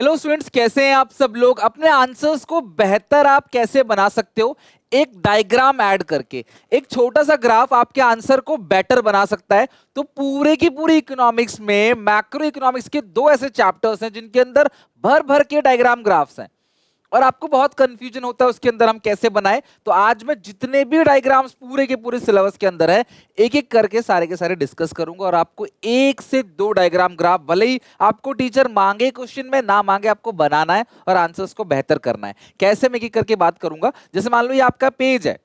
Hello students, कैसे हैं आप सब लोग। अपने आंसर्स को बेहतर आप कैसे बना सकते हो, एक डायग्राम ऐड करके। एक छोटा सा ग्राफ आपके आंसर को बेटर बना सकता है। तो पूरे की पूरी इकोनॉमिक्स में मैक्रो इकोनॉमिक्स के दो ऐसे चैप्टर्स हैं जिनके अंदर भर भर के डायग्राम ग्राफ्स हैं और आपको बहुत कंफ्यूजन होता है उसके अंदर हम कैसे बनाए। तो आज मैं जितने भी डायग्राम्स पूरे के पूरे सिलेबस के अंदर है एक एक करके सारे के सारे डिस्कस करूंगा और आपको एक से दो डायग्राम ग्राफ, भले ही आपको टीचर मांगे क्वेश्चन में ना मांगे, आपको बनाना है और आंसर्स को बेहतर करना है। कैसे मैं एक एक करके बात करूंगा। जैसे मान लो ये आपका पेज है।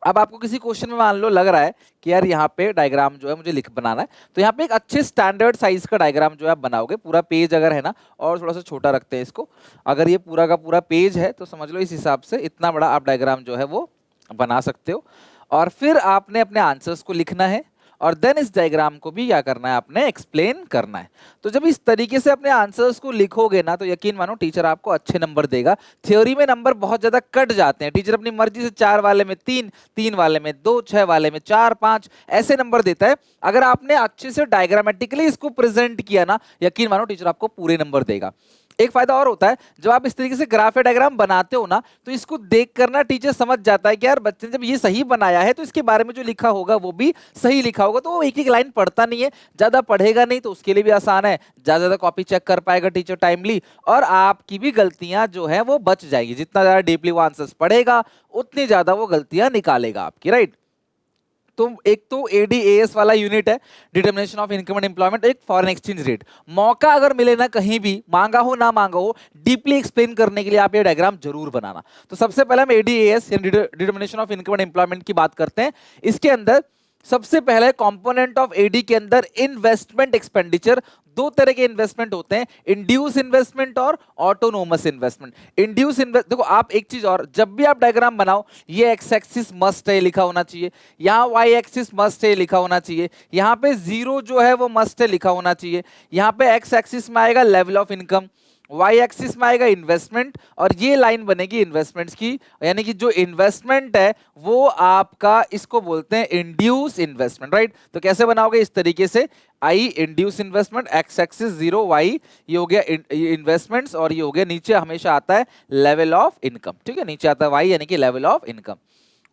अब आपको किसी क्वेश्चन में मान लो लग रहा है कि यार यहाँ पे डायग्राम जो है मुझे लिख बनाना है, तो यहाँ पे एक अच्छे स्टैंडर्ड साइज का डायग्राम जो है आप बनाओगे। पूरा पेज अगर है ना, और थोड़ा सा छोटा रखते हैं इसको, अगर ये पूरा का पूरा पेज है तो समझ लो इस हिसाब से इतना बड़ा आप डायग्राम जो है वो बना सकते हो। और फिर आपने अपने आंसर्स को लिखना है और देन इस डायग्राम को भी क्या करना है, आपने एक्सप्लेन करना है। तो जब इस तरीके से अपने आंसर्स को लिखोगे ना, तो यकीन मानो टीचर आपको अच्छे नंबर देगा। थ्योरी में नंबर बहुत ज्यादा कट जाते हैं, टीचर अपनी मर्जी से 4 वाले में 3, 3 वाले में 2, 6 वाले में 4, 5 ऐसे नंबर देता है। अगर आपने अच्छे से डायग्रामेटिकली इसको प्रेजेंट किया ना, यकीन मानो टीचर आपको पूरे नंबर देगा। एक फायदा और होता है, जब आप इस तरीके से ग्राफ या डायग्राम बनाते हो ना, तो इसको देख कर ना टीचर समझ जाता है कि यार बच्चे ने जब ये सही बनाया है तो इसके बारे में जो लिखा होगा वो भी सही लिखा होगा। तो वो एक एक लाइन पढ़ता नहीं है, ज्यादा पढ़ेगा नहीं, तो उसके लिए भी आसान है, ज्यादा ज्यादा कॉपी चेक कर पाएगा टीचर टाइमली, और आपकी भी गलतियां जो है वो बच जाएगी। जितना ज्यादा डीपली वो आंसर्स पढ़ेगा उतनी ज्यादा वो गलतियां निकालेगा आपकी, राइट। तो एक तो एडीएएस वाला यूनिट है, determination of income and employment, एक फॉरेन एक्सचेंज रेट। मौका अगर मिले ना, कहीं भी मांगा हो ना मांगा हो, डीपली एक्सप्लेन करने के लिए आप ये डायग्राम जरूर बनाना। तो सबसे पहले हम ADAS determination of income and employment की बात करते हैं। इसके अंदर सबसे पहले कंपोनेंट ऑफ एडी के अंदर इन्वेस्टमेंट एक्सपेंडिचर। दो तरह के इन्वेस्टमेंट होते हैं, इंड्यूस इन्वेस्टमेंट और ऑटोनोमस इन्वेस्टमेंट। इंड्यूस इन्वेस्ट, देखो आप एक चीज और, जब भी आप डायग्राम बनाओ, ये एक्स एक्सिस मस्ट है लिखा होना चाहिए, यहाँ वाई एक्सिस मस्ट है लिखा होना चाहिए, यहाँ पे जीरो जो है वो मस्ट है लिखा होना चाहिए, यहाँ पे एक्स एक्सिस में आएगा level of income, y axis में आएगा इन्वेस्टमेंट, और ये लाइन बनेगी इन्वेस्टमेंट्स की। यानी कि जो इन्वेस्टमेंट है वो आपका, इसको बोलते हैं इंड्यूस इन्वेस्टमेंट, राइट। तो कैसे बनाओगे, इस तरीके से, I induce investment, x axis zero, y ये हो गया इन्वेस्टमेंट्स, और ये हो गया नीचे हमेशा आता है लेवल ऑफ इनकम, ठीक है, नीचे आता है वाई यानी कि level of income.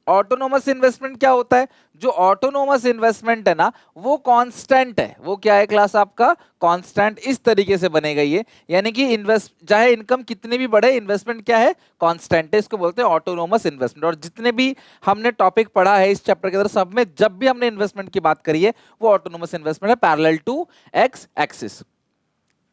Autonomous investment क्या होता है, जो ऑटोनोमस इन्वेस्टमेंट है ना वो कांस्टेंट है। वो क्या है क्लास आपका, कांस्टेंट। इस तरीके से बनेगा ये, यानी कि इन्वेस्ट चाहे इनकम कितनी भी बढ़े, इन्वेस्टमेंट क्या है, कांस्टेंट है, इसको बोलते हैं ऑटोनोमस इन्वेस्टमेंट। और जितने भी हमने टॉपिक पढ़ा है इस चैप्टर के अंदर, सब में जब भी हमने इन्वेस्टमेंट की बात करी है वो ऑटोनोमस इन्वेस्टमेंट है, parallel to x axis.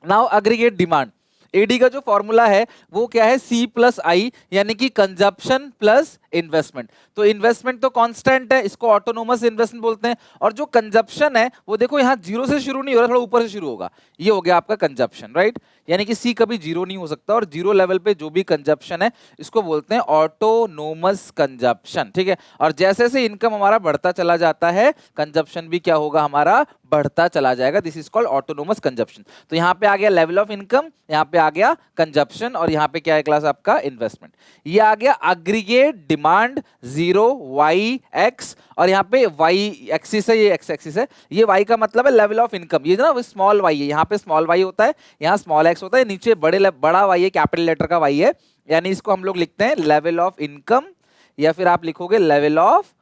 Now aggregate demand, AD का जो फॉर्मूला है वो क्या है, सी प्लस आई, यानी कि कंजप्शन प्लस इन्वेस्टमेंट। तो इन्वेस्टमेंट तो कांस्टेंट है, इसको ऑटोनोमस इन्वेस्टमेंट बोलते हैं। और जो कंजप्शन है वो देखो यहाँ जीरो से शुरू नहीं हो रहा, थोड़ा ऊपर से शुरू होगा, ये हो गया आपका कंजप्शन, राइट। यानी कि सी कभी जीरो नहीं हो सकता, और जीरो लेवल पे जो भी कंजप्शन है इसको बोलते हैं ऑटोनोमस कंजप्शन, ठीक है। और जैसे जैसे इनकम हमारा बढ़ता चला जाता है, कंजप्शन भी क्या होगा हमारा, बढ़ता चला जाएगा। This is called autonomous consumption. तो यहाँ पे आ गया लेवल ऑफ इनकम, यहाँ पे आ गया कंजप्शन, और यहाँ पे क्या है क्लास आपका, इन्वेस्टमेंट। ये आ गया aggregate demand, zero y x, और यहाँ पे वाई एक्सिस है, ये एक्स एक्सिस है, ये वाई का मतलब है लेवल ऑफ इनकम। ये ना स्मॉल वाई है, यहाँ पे स्मॉल वाई होता है, यहाँ स्मॉल एक्स होता है, नीचे बड़ा वाई है, कैपिटल लेटर का वाई है, यानी इसको हम लोग लिखते हैं लेवल ऑफ इनकम, या फिर आप लिखोगे लेवल ऑफ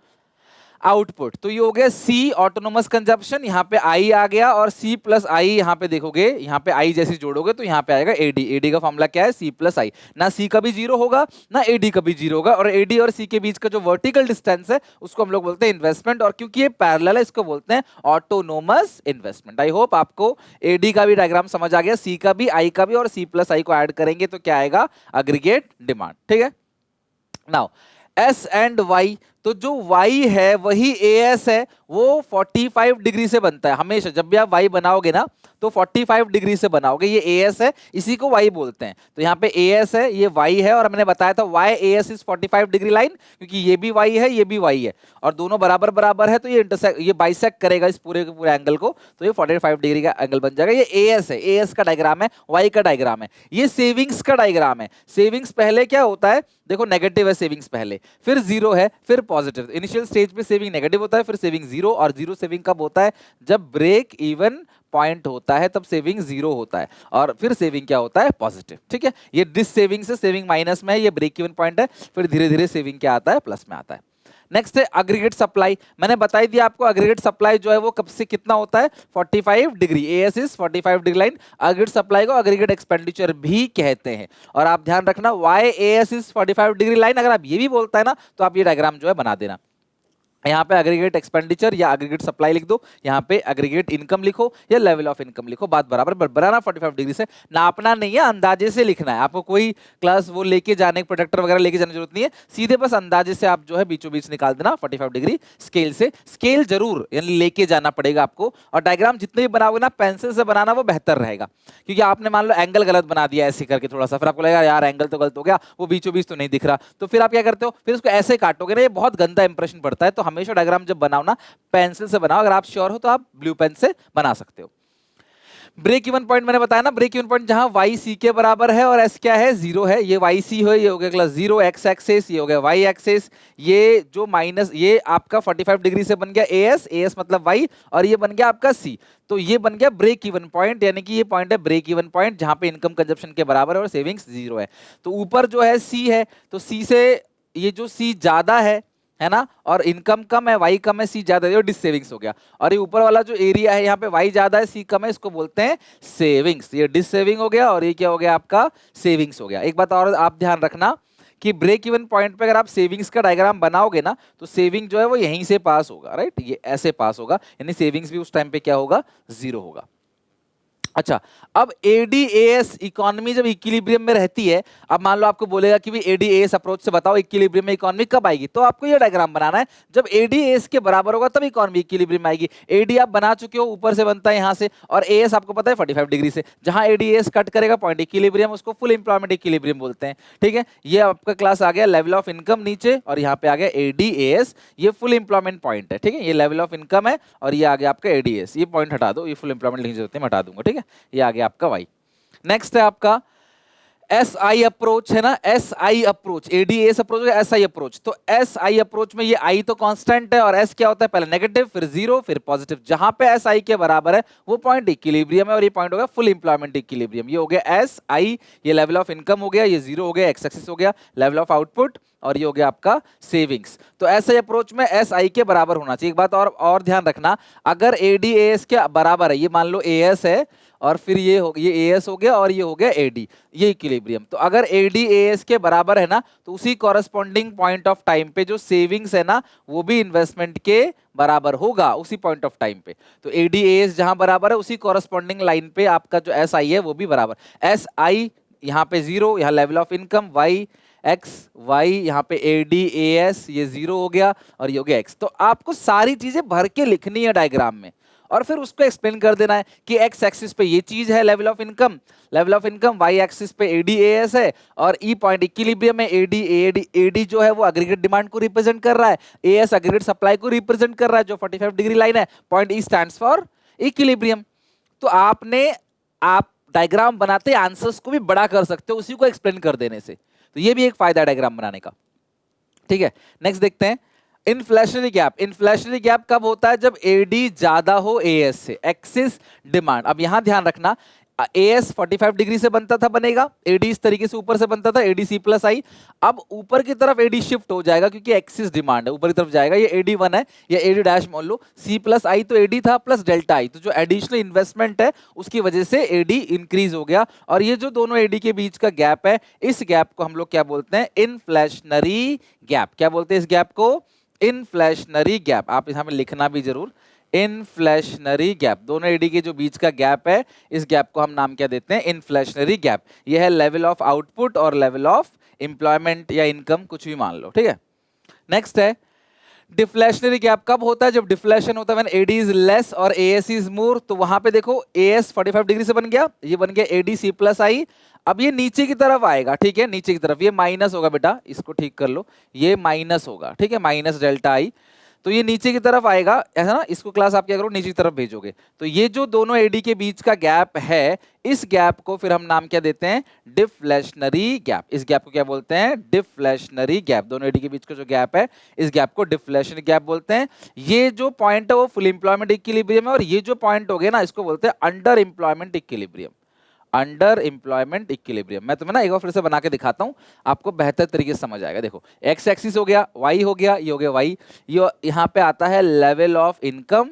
आउटपुट। तो ये हो गया सी ऑटोनोमस कंजप्शन, यहाँ पे आई आ गया, और सी प्लस आई यहाँ पे देखोगे, यहाँ पे आई जैसे जोड़ोगे तो यहाँ पे आएगा एडी। एडी का फॉर्मूला क्या है, सी प्लस आई। ना सी कभी जीरो होगा ना एडी कभी जीरो होगा, और एडी और सी के बीच का जो वर्टिकल डिस्टेंस है उसको हम लोग बोलते हैं इन्वेस्टमेंट, और क्योंकि ये पैरेलल है इसको बोलते हैं ऑटोनोमस इन्वेस्टमेंट। आई होप आपको एडी का भी डायग्राम समझ आ गया, सी का भी, आई का भी, और सी प्लस आई को ऐड करेंगे तो क्या आएगा, एग्रीगेट डिमांड, ठीक है। नाउ एस एंड वाई, तो जो y है वही as है, वो 45 डिग्री से बनता है हमेशा। जब भी आप y बनाओगे ना तो 45 डिग्री से बनाओगे, ये as है, इसी को y बोलते हैं। तो यहाँ पे as है, ये y है, और मैंने बताया था y as is 45 degree line, क्योंकि ये भी y है ये भी y है, और दोनों बराबर बराबर है, तो ये इंटरसेक्ट, ये बाइसेक्ट करेगा इस पूरे के पूरे एंगल को, तो ये 45 डिग्री का एंगल बन जाएगा। ये as है, as का डायग्राम है, y का डायग्राम है। ये सेविंग्स का डायग्राम है। सेविंग्स पहले क्या होता है, देखो नेगेटिव है सेविंग्स पहले, फिर जीरो है, फिर पॉजिटिव। इनिशियल स्टेज पे सेविंग नेगेटिव होता है, फिर सेविंग जीरो, और जीरो सेविंग कब होता है, जब ब्रेक इवन पॉइंट होता है तब सेविंग जीरो होता है, और फिर सेविंग क्या होता है, पॉजिटिव। ठीक है, ये डिस सेविंग से सेविंग माइनस में है, ये ब्रेक इवन पॉइंट है, फिर धीरे धीरे सेविंग क्या आता है, प्लस में आता है। नेक्स्ट है अग्रीगेट सप्लाई। मैंने बताई दिया आपको अग्रीगेट सप्लाई जो है वो कब से कितना होता है, 45 degree. AS is 45 degree line. Aggregate supply को अग्रीगेट एक्सपेंडिचर भी कहते हैं। और आप ध्यान रखना y AS is 45 degree line, अगर आप ये भी बोलता है ना तो आप ये डायग्राम जो है बना देना। यहाँ पे एग्रीगेट एक्सपेंडिचर या एग्रीगेट सप्लाई लिख दो, यहाँ पे एग्रीगेट इनकम लिखो या लेवल ऑफ इनकम लिखो, बात बराबर। बनाना 45 डिग्री से, नापना नहीं है, अंदाजे से लिखना है। आपको कोई क्लास वो लेके जाने, प्रोटेक्टर वगैरह लेके जाने की जरूरत नहीं है, सीधे बस अंदाजे से आप जो है बीचों बीच निकाल देना 45 डिग्री स्केल से। स्केल जरूर यानी लेके जाना पड़ेगा आपको, और डायग्राम जितने भी बनाओगे ना पेंसिल से बनाना वो बेहतर रहेगा, क्योंकि आपने मान लो एंगल गलत बना दिया ऐसे करके थोड़ा सा, फिर आपको लगेगा यार एंगल तो गलत हो गया, वो बीचों बीच तो नहीं दिख रहा, तो फिर आप क्या करते हो, फिर उसको ऐसे काटोगे ना, ये बहुत गंदा इंप्रेशन पड़ता है। तो हमेशा डायग्राम जब बनाओ ना पेंसिल से बनाओ, अगर आप श्योर हो तो आप ब्लू पेन से बना सकते हो। ब्रेक इवन पॉइंट मैंने बताया ना, ब्रेक इवन पॉइंट जहां वाई सी के बराबर है और एस क्या है, जीरो है। ये वाई सी हो, ये हो गया क्लास जीरो, एक्स एक्सेस, ये हो गया वाई एक्सेस। ये जो माइनस, ये आपका 45 डिग्री से बन गया एएस, एएस मतलब वाई, और ये बन गया आपका सी। तो ये बन गया ब्रेक इवन पॉइंट, यानी कि ये पॉइंट है ब्रेक इवन पॉइंट जहां पे इनकम कंजप्शन के बराबर है और सेविंग्स जीरो है। तो ऊपर जो है सी है, तो सी से ये जो सी ज्यादा है ना, और इनकम कम है, वाई कम है, सी ज्यादा है, डिस सेविंग्स हो गया। और ये ऊपर वाला जो एरिया है यहाँ पे वाई ज्यादा है, सी कम है, इसको बोलते हैं सेविंग्स। ये डिस सेविंग हो गया और ये क्या हो गया आपका सेविंग्स हो गया। एक बात और आप ध्यान रखना कि ब्रेक इवन पॉइंट पे अगर आप सेविंग्स का डायग्राम बनाओगे ना तो सेविंग जो है वो यहीं से पास होगा, राइट, ये ऐसे पास होगा, यानी सेविंग्स भी उस टाइम पे क्या होगा, जीरो होगा। अच्छा, अब एडीएएस इकोनॉमी जब इक्विलिब्रियम में रहती है, अब मान लो आपको बोलेगा कि भी एडीएएस अप्रोच से बताओ इक्विलिब्रियम में इकोनॉमी कब आएगी, तो आपको ये डायग्राम बनाना है, जब एडीएएस के बराबर होगा तब इकोनॉमी इक्विलिब्रियम में आएगी। एडी आप बना चुके हो, ऊपर से बनता है यहां से, और एएस आपको पता है 45 डिग्री से, जहां एडीएएस कट करेगा पॉइंट इक्विलिब्रियम, उसको फुल एम्प्लॉयमेंट इक्विलिब्रियम बोलते हैं। ठीक है, ये आपका क्लास आ गया लेवल ऑफ इनकम नीचे, और यहाँ पे आ गया एडीएएस, ये फुल एम्प्लॉयमेंट पॉइंट है। ठीक है, ये लेवल ऑफ इनकम है और ये आ गया आपका एडीएएस, ये पॉइंट हटा दो, ये फुल एम्प्लॉयमेंट लिखने की जरूरत है, मैं हटा दूंगा। ठीक है, ये आ गया आपका वाई। नेक्स्ट है आपका एस आई अप्रोच, है ना, S I approach, ADS approach, S I approach. तो एस आई अप्रोच में ये आई तो कांस्टेंट है और एस क्या होता है, पहले नेगेटिव फिर जीरो फिर पॉजिटिव। जहां पे एस आई के बराबर है वो पॉइंट इक्विलिब्रियम है, और ये पॉइंट हो गया फुल एम्प्लॉयमेंट इक्विलिब्रियम। ये हो गया एस आई, ये लेवल ऑफ इनकम हो गया, ये जीरो हो गया, एक्स एक्सिस हो गया लेवल ऑफ आउटपुट, और ये हो गया आपका सेविंग्स। तो एस आई अप्रोच में एस आई के बराबर होना चाहिए। एक बात और ध्यान रखना, अगर एडीएस के बराबर है, ये मान लो एएस है और फिर ये एएस हो गया और ये हो गया एडी, ये इक्विलिब्रियम। तो अगर एडी एएस के बराबर है ना तो उसी कॉरेस्पॉन्डिंग पॉइंट ऑफ टाइम पे जो सेविंग्स है ना वो भी इन्वेस्टमेंट के बराबर होगा उसी पॉइंट ऑफ टाइम पे। तो एडी एएस जहां बराबर है उसी कॉरेस्पॉन्डिंग लाइन पे आपका जो एस आई है वो भी बराबर। एस आई यहाँ पे जीरो, यहाँ level of income y x y, यहाँ पे एडी एएस ये जीरो हो गया और ये हो गया एक्स। तो आपको सारी चीजें भर के लिखनी है डायग्राम में और फिर उसको एक्सप्लेन कर देना है कि एक्स एक्सिस पे ये चीज है level of income, y axis पे एडीएएस है, और ई पॉइंट इक्विलिब्रियम में एडी जो है वो एग्रीगेट डिमांड को रिप्रेजेंट कर रहा है, एएस एग्रीगेट सप्लाई को रिप्रेजेंट कर रहा है जो 45 डिग्री लाइन है, point E stands for equilibrium. तो आप डायग्राम बनाते आंसर्स को भी बड़ा कर सकते हो उसी को एक्सप्लेन कर देने से, तो ये भी एक फायदा है डायग्राम बनाने का। ठीक है, नेक्स्ट देखते हैं इन्फ्लेशनरी गैप। इन्फ्लेशनरी गैप कब होता है, जब एडी ज्यादा हो एएस से, एक्सिस डिमांड। अब यहां ध्यान रखना एएस 45 डिग्री से बनता था, बनेगा, एडी इस तरीके से ऊपर से बनता था, एडी सी प्लस आई। अब ऊपर की तरफ एडी शिफ्ट हो जाएगा क्योंकि एक्सिस डिमांड है, ऊपर की तरफ जाएगा, ये एडी वन है या एडी डैश मान लो, सी प्लस आई तो एडी था प्लस डेल्टा आई, तो जो एडिशनल इन्वेस्टमेंट है उसकी वजह से एडी इंक्रीज हो गया। और ये जो दोनों एडी के बीच का गैप है, इस गैप को हम लोग क्या बोलते हैं, इन्फ्लेशनरी गैप। क्या बोलते हैं इस गैप को, इन्फ्लेशनरी गैप। आप यहां पे लिखना भी जरूर, इन्फ्लेशनरी गैप। दोनों एडी के जो बीच का गैप है इस गैप को हम नाम क्या देते हैं, इन्फ्लेशनरी गैप। यह है लेवल ऑफ आउटपुट और लेवल ऑफ एम्प्लॉयमेंट या इनकम, कुछ भी मान लो। ठीक है, नेक्स्ट है डिफ्लेशनरी गैप। कब होता है, जब डिफ्लेशन होता है व्हेन एडी इज लेस और एएस इज मोर। तो वहां पे देखो एएस 45 डिग्री से बन गया, ये बन गया एडी सी प्लस आई। अब ये नीचे की तरफ आएगा, ठीक है, नीचे की तरफ ये माइनस होगा, बेटा इसको ठीक कर लो, ये माइनस होगा, ठीक है, माइनस डेल्टा आई। तो ये नीचे की तरफ आएगा, ऐसा ना, इसको क्लास आप क्या करो नीचे की तरफ भेजोगे। तो ये जो दोनों एडी के बीच का गैप है, इस गैप को फिर हम नाम क्या देते हैं, डिफ्लेशनरी गैप। इस गैप को क्या बोलते हैं, डिफ्लेशनरी गैप। दोनों एडी के बीच का जो गैप है, इस गैप को डिफ्लेशनरी गैप बोलते हैं। ये जो पॉइंट है वो फुल एम्प्लॉयमेंट इक्विलिब्रियम है, और ये जो पॉइंट हो गया ना, इसको बोलते हैं under employment equilibrium. Under employment equilibrium. मैं तुम्हें ना एक बार फिर से बना के दिखाता हूं, आपको बेहतर तरीके से समझ आएगा। देखो, एक्स एक्सिस हो गया, वाई हो गया, ये हो गया वाई, ये यहां पे आता है लेवल ऑफ इनकम,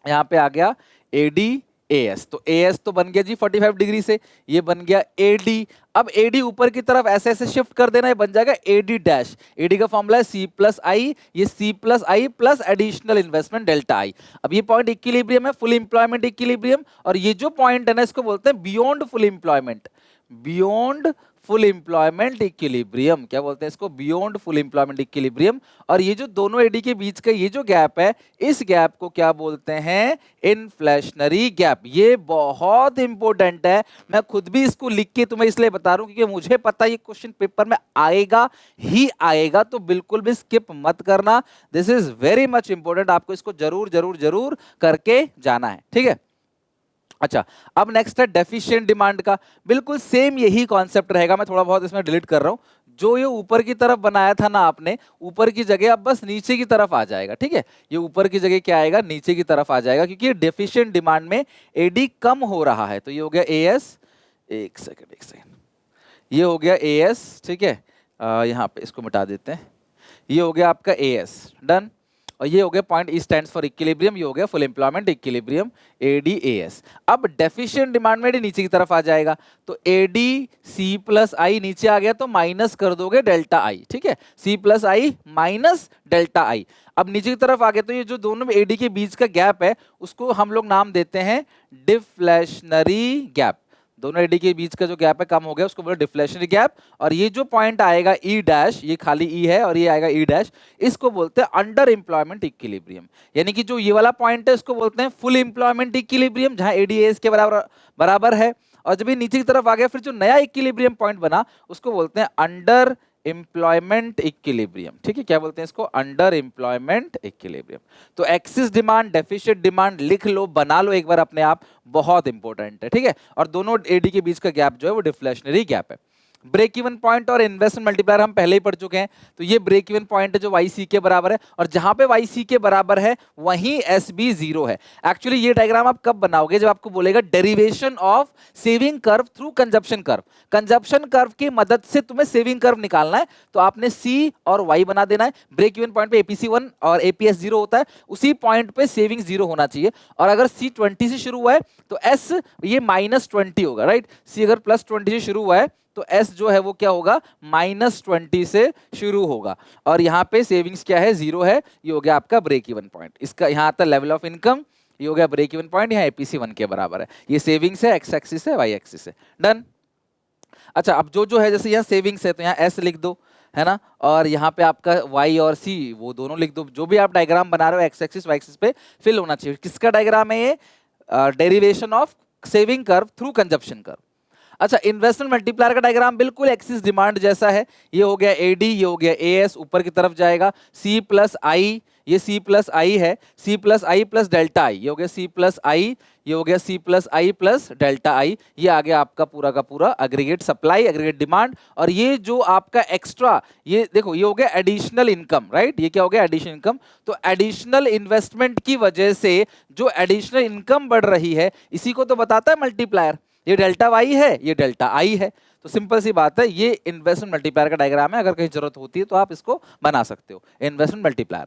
यहां पे आ गया एडी एएस। तो एएस तो बन गया जी 45 डिग्री से, ये बन गया एडी। अब एडी ऊपर की तरफ ऐसे ऐसे शिफ्ट कर देना, ये बन जाएगा एडी डैश। एडी का फॉर्मूला है सी प्लस आई, ये C plus I plus additional investment delta I. अब ये पॉइंट इक्विलिब्रियम है, फुल एम्प्लॉयमेंट इक्विलिब्रियम, और ये जो पॉइंट है ना, इसको बोलते हैं beyond full employment, beyond full employment equilibrium. क्या बोलते हैं इसको, बियॉन्ड फुल एम्प्लॉयमेंट इक्विलिब्रियम। और ये जो दोनों एडी के बीच का ये जो गैप है, इस गैप को क्या बोलते हैं, इन्फ्लेशनरी गैप। ये बहुत इंपॉर्टेंट है, मैं खुद भी इसको लिख के तुम्हें इसलिए बता रहा हूं क्योंकि मुझे पता है ये क्वेश्चन पेपर में आएगा ही आएगा, तो बिल्कुल भी स्किप मत करना। This is very much important, आपको इसको जरूर जरूर जरूर करके जाना है, ठीक है। अच्छा, अब नेक्स्ट है डेफिशिएंट डिमांड का। बिल्कुल सेम यही कॉन्सेप्ट रहेगा, मैं थोड़ा बहुत इसमें डिलीट कर रहा हूं। जो ये ऊपर की तरफ बनाया था ना आपने, ऊपर की जगह अब बस नीचे की तरफ आ जाएगा, ठीक है। ये ऊपर की जगह क्या आएगा, नीचे की तरफ आ जाएगा, क्योंकि डेफिशिएंट डिमांड में एडी कम हो रहा है। तो ये हो गया एएस, एक सेकंड, ये हो गया एएस, ठीक है। यहाँ पे इसको मिटा देते हैं, ये हो गया आपका एएस, डन। और ये हो गया point E stands for equilibrium, ये हो गया फुल एम्प्लॉयमेंट इक्विलिब्रियम, एडीएएस। अब डेफिशिएंट डिमांड में नीचे की तरफ आ जाएगा, तो एडी सी प्लस आई नीचे आ गया, तो माइनस कर दोगे डेल्टा आई, ठीक है। C plus I minus delta I. अब नीचे की तरफ आ गया, तो ये जो दोनों एडी के बीच का गैप है, उसको हम लोग नाम देते हैं डिफ्लेशनरी गैप। दोनों एडी के बीच का जो गैप है कम हो गया, उसको बोलो डिफ्लेशनरी गैप। और ये जो पॉइंट आएगा ई डैश, ये खाली ई है और ये आएगा ई डैश, इसको बोलते हैं अंडर एम्प्लॉयमेंट इक्विलिब्रियम। यानी कि जो ये वाला पॉइंट है इसको बोलते हैं फुल एम्प्लॉयमेंट इक्विलिब्रियम, जहां एडीएस के बराबर है। और जब ये नीचे की तरफ आ गया, फिर जो नया इक्विलिब्रियम पॉइंट बना, उसको बोलते हैं अंडर एम्प्लॉयमेंट इक्विलिब्रियम, ठीक है। क्या बोलते हैं इसको, अंडर एम्प्लॉयमेंट इक्विलिब्रियम। तो एक्सिस डिमांड, डेफिशिएंट डिमांड लिख लो, बना लो एक बार अपने आप, बहुत इंपॉर्टेंट है, ठीक है। और दोनों एडी के बीच का गैप जो है वो डिफ्लेशनरी गैप है। ब्रेक इवन पॉइंट और इन्वेस्टमेंट मल्टीप्लायर हम पहले ही पढ़ चुके हैं। तो ये ब्रेक इवन पॉइंट है जो वाई सी के बराबर है, और जहां पे वाई सी के बराबर है वहीं एस बी जीरो है। एक्चुअली ये डायग्राम आप कब बनाओगे, जब आपको बोलेगा derivation of saving curve through consumption curve. Consumption curve की मदद से तुम्हें सेविंग कर्व निकालना है, तो आपने सी और वाई बना देना है। ब्रेक इवन पॉइंट पे एपीसी 1 और एपीएस 0 होता है, उसी पॉइंट पे सेविंग 0 होना चाहिए। और अगर सी 20 से शुरू हुआ है तो एस ये -20 होगा, राइट। सी अगर +20 से शुरू हुआ है तो एस जो है वो क्या होगा, -20 से शुरू होगा। और यहाँ पे सेविंग्स क्या है, 0 है। ये हो गया आपका ब्रेक इवन पॉइंट। इसका यहाँ आता है लेवल ऑफ इनकम, ये हो गया ब्रेक इवन पॉइंट, यहाँ एपीसी 1 के बराबर है। ये सेविंग्स है, एक्स एक्सिस है, वाई एक्सिस है, डन। अच्छा, अब जो है, जैसे यहाँ सेविंग्स है तो यहाँ एस लिख दो, है ना। और यहाँ पे आपका वाई और सी वो दोनों लिख दो। जो भी आप डायग्राम बना रहे हो एक्स एक्सिस वाई एक्सिस पे फिल होना चाहिए। किसका डायग्राम है ये, derivation of saving curve through consumption curve. अच्छा, इन्वेस्टमेंट मल्टीप्लायर का डायग्राम बिल्कुल एक्सिस डिमांड जैसा है। ये हो गया एडी, ये हो गया एएस, ऊपर की तरफ जाएगा सी प्लस आई, ये सी प्लस आई है, C plus I plus delta I, ये हो गया सी प्लस आई, ये हो गया C plus I plus delta I. ये आ गया आपका पूरा का पूरा एग्रीगेट सप्लाई, एग्रीगेट डिमांड। और ये जो आपका एक्स्ट्रा, ये देखो, ये हो गया एडिशनल इनकम, राइट। ये क्या हो गया, एडिशनल इनकम। तो एडिशनल इन्वेस्टमेंट की वजह से जो एडिशनल इनकम बढ़ रही है, इसी को तो बताता है मल्टीप्लायर। ये डेल्टा वाई है, ये डेल्टा आई है। तो सिंपल सी बात है, ये इन्वेस्टमेंट मल्टीप्लायर का डायग्राम है। अगर कहीं जरूरत होती है तो आप इसको बना सकते हो, इन्वेस्टमेंट मल्टीप्लायर।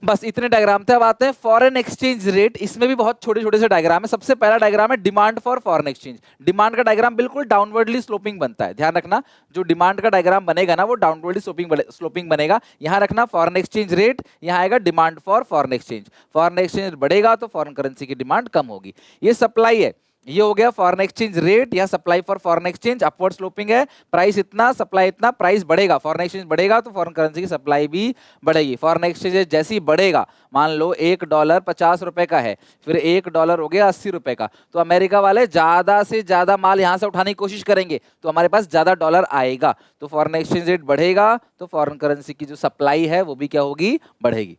बस इतने डायग्राम थे। अब आते हैं फॉरेन एक्सचेंज रेट। इसमें भी बहुत छोटे छोटे से डायग्राम है। सबसे पहला डायग्राम है demand for foreign exchange. Demand का डायग्राम बिल्कुल डाउनवर्डली स्लोपिंग बनता है, ध्यान रखना। जो डिमांड का डायग्राम बनेगा ना, वो डाउनवर्डली स्लोपिंग बनेगा। यहां रखना फॉरेन एक्सचेंज रेट, यहां आएगा demand for foreign exchange. Foreign exchange बढ़ेगा तो फॉरेन करेंसी की डिमांड कम होगी। ये सप्लाई है, ये हो गया फॉरेन एक्सचेंज रेट या supply for foreign exchange, upward sloping है, प्राइस इतना सप्लाई इतना, प्राइस बढ़ेगा, फॉरेन एक्सचेंज बढ़ेगा तो फॉरेन करेंसी की सप्लाई भी बढ़ेगी। फॉरेन एक्सचेंज जैसे ही बढ़ेगा, मान लो $1 50 का है, फिर $1 हो गया 80 का, तो अमेरिका वाले ज्यादा से ज्यादा माल यहां से उठाने की कोशिश करेंगे, तो हमारे पास ज्यादा डॉलर आएगा, तो फॉरेन एक्सचेंज रेट बढ़ेगा तो फॉरेन करेंसी की जो सप्लाई है वो भी क्या होगी, बढ़ेगी।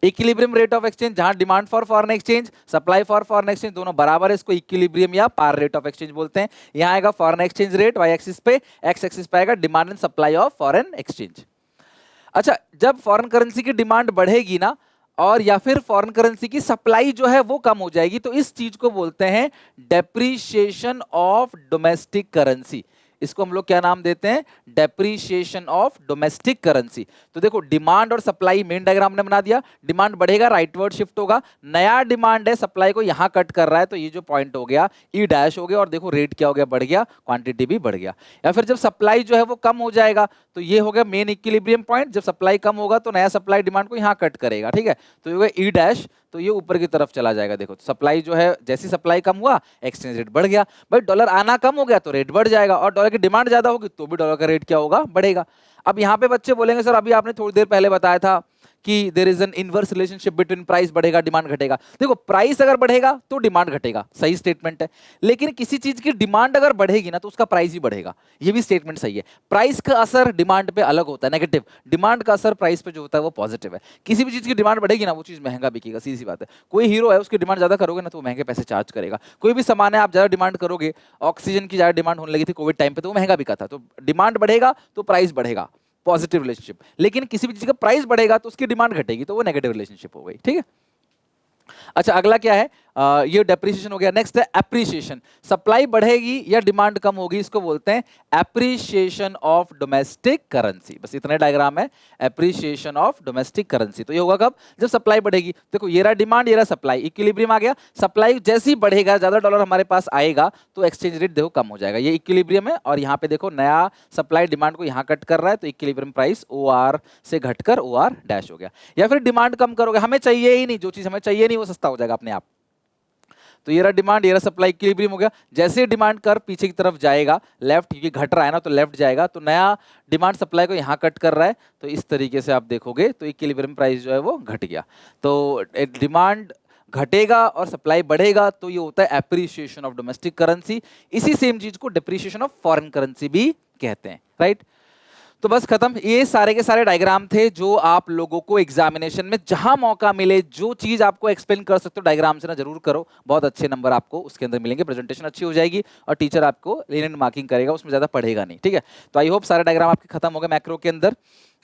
इक्विलिब्रियम रेट ऑफ एक्सचेंज, जहां demand for foreign exchange, supply for foreign exchange दोनों बराबर है, इसको इक्विलिब्रियम या पार रेट ऑफ एक्सचेंज बोलते हैं। यहां आएगा foreign exchange rate y axis पे, एक्स एक्सिस पे आएगा demand and supply of foreign exchange. अच्छा, जब फॉरेन करेंसी की डिमांड बढ़ेगी ना, और या फिर फॉरेन करेंसी की सप्लाई जो है वो कम हो जाएगी, तो इस चीज को बोलते हैं डेप्रीशिएशन ऑफ डोमेस्टिक करेंसी। इसको हम लोग क्या नाम देते हैं, डेप्रीशिएशन ऑफ डोमेस्टिक करेंसी। तो देखो डिमांड और सप्लाई मेन डायग्राम ने बना दिया, डिमांड बढ़ेगा राइटवर्ड शिफ्ट होगा, नया डिमांड है सप्लाई को यहां कट कर रहा है, तो ये जो पॉइंट हो गया ई डैश हो गया, और देखो रेट क्या हो गया, बढ़ गया, क्वांटिटी भी बढ़ गया। या फिर जब सप्लाई जो है वो कम हो जाएगा, तो ये हो गया मेन इक्विलिब्रियम पॉइंट, जब सप्लाई कम होगा तो नया सप्लाई डिमांड को यहां कट करेगा, ठीक है, तो ये हो गया ई डैश, तो ये ऊपर की तरफ चला जाएगा। देखो सप्लाई जो है, जैसी सप्लाई कम हुआ एक्सचेंज रेट बढ़ गया, भाई डॉलर आना कम हो गया तो रेट बढ़ जाएगा, और डॉलर की डिमांड ज्यादा होगी तो भी डॉलर का रेट क्या होगा, बढ़ेगा। अब यहाँ पे बच्चे बोलेंगे सर अभी आपने थोड़ी देर पहले बताया था कि there is an inverse relationship between price बढ़ेगा डिमांड घटेगा। देखो प्राइस अगर बढ़ेगा तो डिमांड घटेगा, सही स्टेटमेंट है, लेकिन किसी चीज की डिमांड अगर बढ़ेगी ना तो उसका प्राइस भी बढ़ेगा, ये भी स्टेटमेंट सही है। प्राइस का असर डिमांड पे अलग होता है, नेगेटिव, डिमांड का असर प्राइस पे जो होता है वो पॉजिटिव है। किसी भी चीज की डिमांड बढ़ेगी ना वो चीज महंगा बिकेगा, सीधी सी बात है। कोई हीरो है उसकी डिमांड ज्यादा करोगे ना तो वो महंगे पैसे चार्ज करेगा, कोई भी सामान है आप ज्यादा डिमांड करोगे, ऑक्सीजन की ज्यादा डिमांड होने लगी थी कोविड टाइम पे तो वो महंगा बिका था, तो डिमांड बढ़ेगा तो प्राइस बढ़ेगा, पॉजिटिव रिलेशनशिप। लेकिन किसी भी चीज का प्राइस बढ़ेगा तो उसकी डिमांड घटेगी तो वो नेगेटिव रिलेशनशिप हो गई, ठीक है। अच्छा अगला क्या है, ये डेप्रिसिएशन हो गया। नेक्स्ट है एप्रिसिएशन, सप्लाई बढ़ेगी या डिमांड कम होगी, इसको बोलते हैं एप्रिसिएशन ऑफ डोमेस्टिक करेंसी। बस इतने डायग्राम है, एप्रिसिएशन ऑफ डोमेस्टिक करेंसी। तो ये होगा कब, जब सप्लाई बढ़ेगी। देखो ये रहा डिमांड, ये रहा सप्लाई, इक्विलिब्रियम आ गया, सप्लाई जैसे ही बढ़ेगा ज्यादा डॉलर हमारे पास आएगा तो एक्सचेंज रेट देखो कम हो जाएगा, ये इक्विलिब्रियम है, और यहाँ पे देखो नया सप्लाई डिमांड को यहाँ कट कर रहा है तो इक्विलिब्रियम प्राइस ओ आर से घटकर ओ आर डैश हो गया। या फिर डिमांड कम करोगे, हमें चाहिए ही नहीं, जो चीज हमें चाहिए नहीं वो सस्ता हो जाएगा अपने आप, तो ये रहा डिमांड, ये रहा सप्लाई, इक्विलिब्रियम हो गया। जैसे डिमांड कर पीछे की तरफ जाएगा लेफ्ट, क्योंकि घट रहा है ना तो लेफ्ट जाएगा, तो नया डिमांड सप्लाई को यहाँ कट कर रहा है, तो इस तरीके से आप देखोगे तो इक्विलिब्रियम प्राइस जो है वो घट गया। तो डिमांड घटेगा और सप्लाई बढ़ेगा तो ये होता है एप्रिसिएशन ऑफ डोमेस्टिक करेंसी। इसी सेम चीज को डेप्रिसिएशन ऑफ फॉरेन करेंसी भी कहते हैं, राइट। तो बस खत्म, ये सारे के सारे डायग्राम थे जो आप लोगों को एग्जामिनेशन में जहां मौका मिले जो चीज आपको एक्सप्लेन कर सकते हो डायग्राम से ना जरूर करो, बहुत अच्छे नंबर आपको उसके अंदर मिलेंगे, प्रेजेंटेशन अच्छी हो जाएगी और टीचर आपको लीनियर मार्किंग करेगा, उसमें ज्यादा पढ़ेगा नहीं, ठीक है। तो आई होप सारे डायग्राम आपके खत्म हो गए मैक्रो के अंदर।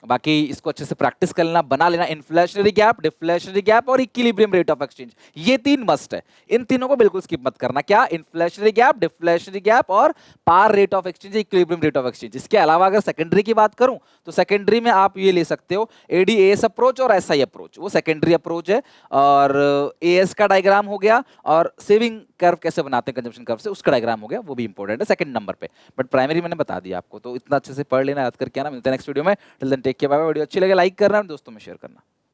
बाकी इसको अच्छे से प्रैक्टिस कर लेना, बना लेना, इन्फ्लेशनरी गैप, डिफ्लेशनरी गैप और इक्विलिब्रियम रेट ऑफ एक्सचेंज, ये तीन मस्ट है, इन तीनों को बिल्कुल स्किप मत करना। क्या, इन्फ्लेशनरी गैप, डिफ्लेशनरी गैप और par rate of exchange, equilibrium rate of exchange. इसके अलावा अगर सेकेंडरी की बात करूं तो सेकेंडरी में आप ये ले सकते हो एडीएएस अप्रोच और एसआई अप्रोच, वो सेकेंडरी अप्रोच है, और एएस का डायग्राम हो गया, और सेविंग कर्व कैसे बनाते हैं कंजम्पशन कर्व से उसका डायग्राम हो गया, वो भी इंपॉर्टेंट है सेकंड नंबर पे। बट प्राइमरी मैंने बता दिया आपको, तो इतना अच्छे से पढ़ लेना, याद करके आना। मिलते हैं नेक्स्ट वीडियो में, till then take care, bye bye. Video अच्छी लगे लाइक करना, दोस्तों में शेयर करना।